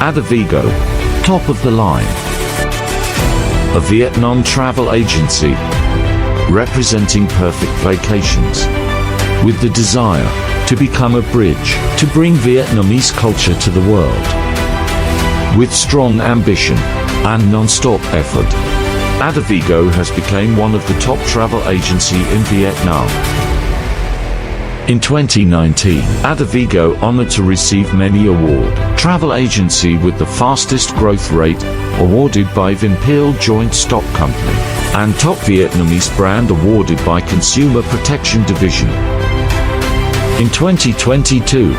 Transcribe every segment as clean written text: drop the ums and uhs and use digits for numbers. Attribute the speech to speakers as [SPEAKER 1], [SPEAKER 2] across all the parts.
[SPEAKER 1] Adavigo, top of the line. A Vietnam travel agency representing perfect vacations, with the desire to become a bridge to bring Vietnamese culture to the world. With strong ambition and non-stop effort, Adavigo has become one of the top travel agency in Vietnam. In 2019, Adavigo honored to receive many awards. Travel agency with the fastest growth rate, awarded by Vinpearl Joint Stock Company, and top Vietnamese brand awarded by Consumer Protection Division. In 2022,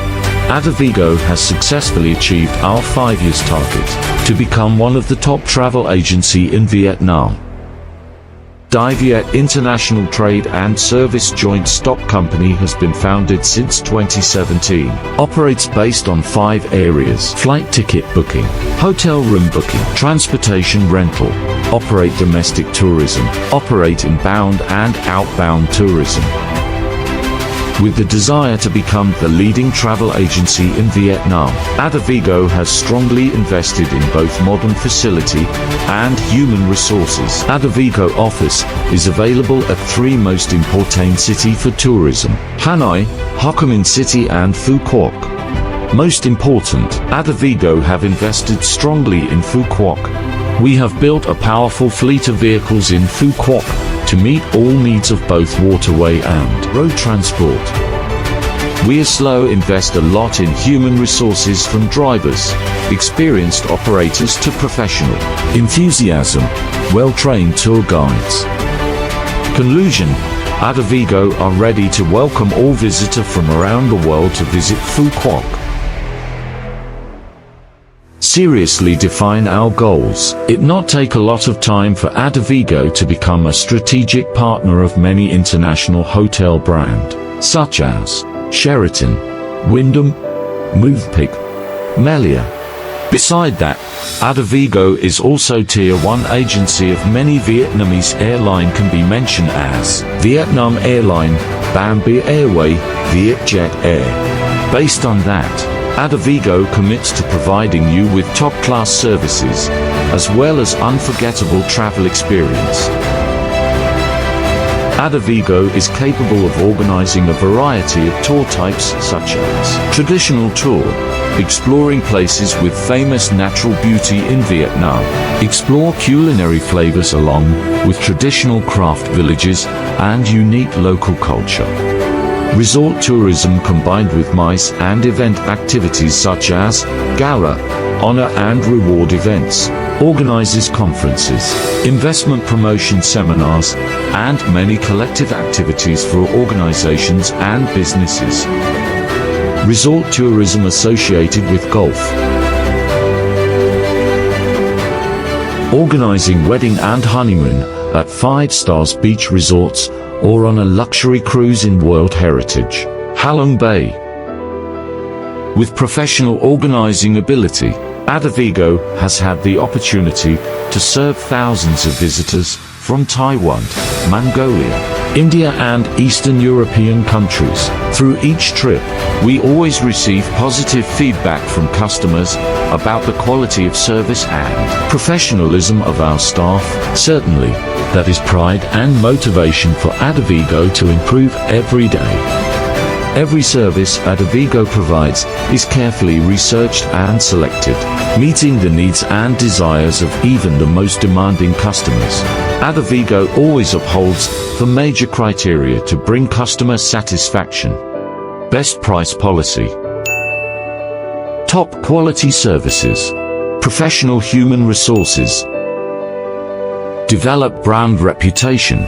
[SPEAKER 1] Adavigo has successfully achieved our 5 years target to become one of the top travel agency in Vietnam. Viet International Trade and Service Joint Stock Company has been founded since 2017. Operates based on 5 areas: flight ticket booking, hotel room booking, transportation rental, operate domestic tourism, operate inbound and outbound tourism. With the desire to become the leading travel agency in Vietnam, Adavigo has strongly invested in both modern facility and human resources. Adavigo office is available at 3 most important cities for tourism: Hanoi, Ho Chi Minh City and Phu Quoc. Most important, Adavigo have invested strongly in Phu Quoc. We have built a powerful fleet of vehicles in Phu Quoc to meet all needs of both waterway and road transport. We slow invest a lot in human resources, from drivers, experienced operators to professional enthusiasm, well-trained tour guides. Conclusion: Adavigo are ready to welcome all visitors from around the world to visit Phu Quoc. Seriously define our goals. It not take a lot of time for Adavigo to become a strategic partner of many international hotel brand, such as Sheraton, Wyndham, Movenpick, Melia. Beside that, Adavigo is also Tier 1 agency of many Vietnamese airline, can be mentioned as Vietnam Airline, Bamboo Airway, Vietjet Air. Based on that, Adavigo commits to providing you with top-class services, as well as unforgettable travel experience. Adavigo is capable of organizing a variety of tour types, such as traditional tour, exploring places with famous natural beauty in Vietnam, explore culinary flavors along with traditional craft villages and unique local culture. Resort tourism combined with MICE and event activities such as gala, honor and reward events, organizes conferences, investment promotion seminars, and many collective activities for organizations and businesses. Resort tourism associated with golf. Organizing wedding and honeymoon at 5 stars beach resorts, or on a luxury cruise in World Heritage, Halong Bay. With professional organizing ability, Adavigo has had the opportunity to serve thousands of visitors from Taiwan, Mongolia, India and Eastern European countries. Through each trip, we always receive positive feedback from customers about the quality of service and professionalism of our staff. Certainly, that is pride and motivation for Adavigo to improve every day. Every service Adavigo provides is carefully researched and selected, meeting the needs and desires of even the most demanding customers. Adavigo always upholds the major criteria to bring customer satisfaction. Best price policy, top quality services, professional human resources, develop brand reputation.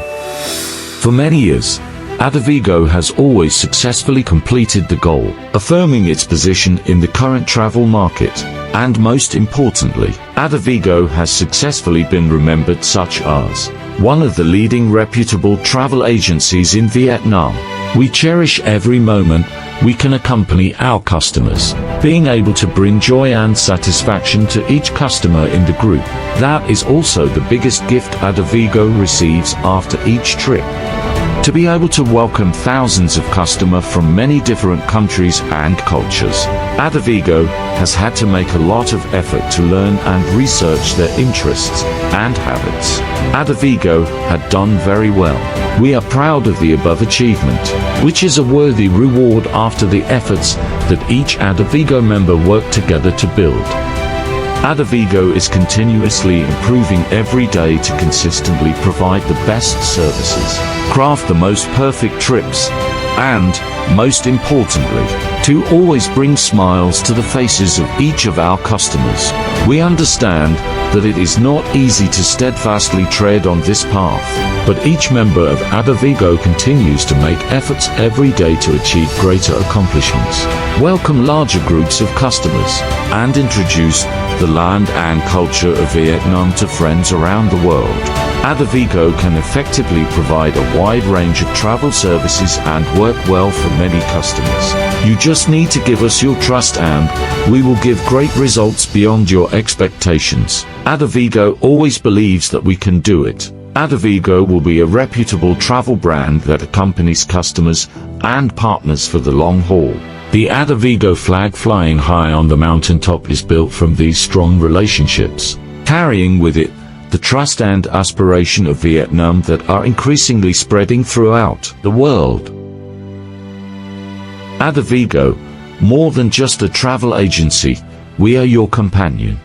[SPEAKER 1] For many years, Adavigo has always successfully completed the goal, affirming its position in the current travel market, and most importantly, Adavigo has successfully been remembered such as one of the leading reputable travel agencies in Vietnam. We cherish every moment we can accompany our customers, being able to bring joy and satisfaction to each customer in the group. That is also the biggest gift Adavigo receives after each trip. to be able to welcome thousands of customers from many different countries and cultures. Adavigo has had to make a lot of effort to learn and research their interests and habits. Adavigo had done very well. We are proud of the above achievement, which is a worthy reward after the efforts that each Adavigo member worked together to build. Adavigo is continuously improving every day to consistently provide the best services, craft the most perfect trips, and, most importantly, to always bring smiles to the faces of each of our customers. We understand that it is not easy to steadfastly tread on this path, but each member of Adavigo continues to make efforts every day to achieve greater accomplishments, welcome larger groups of customers, and introduce the land and culture of Vietnam to friends around the world. Adavigo can effectively provide a wide range of travel services and work well for many customers. You just need to give us your trust and we will give great results beyond your expectations. Adavigo always believes that we can do it. Adavigo will be a reputable travel brand that accompanies customers and partners for the long haul. The Adavigo flag flying high on the mountaintop is built from these strong relationships, carrying with it the trust and aspiration of Vietnam that are increasingly spreading throughout the world. Adavigo, more than just a travel agency, we are your companion.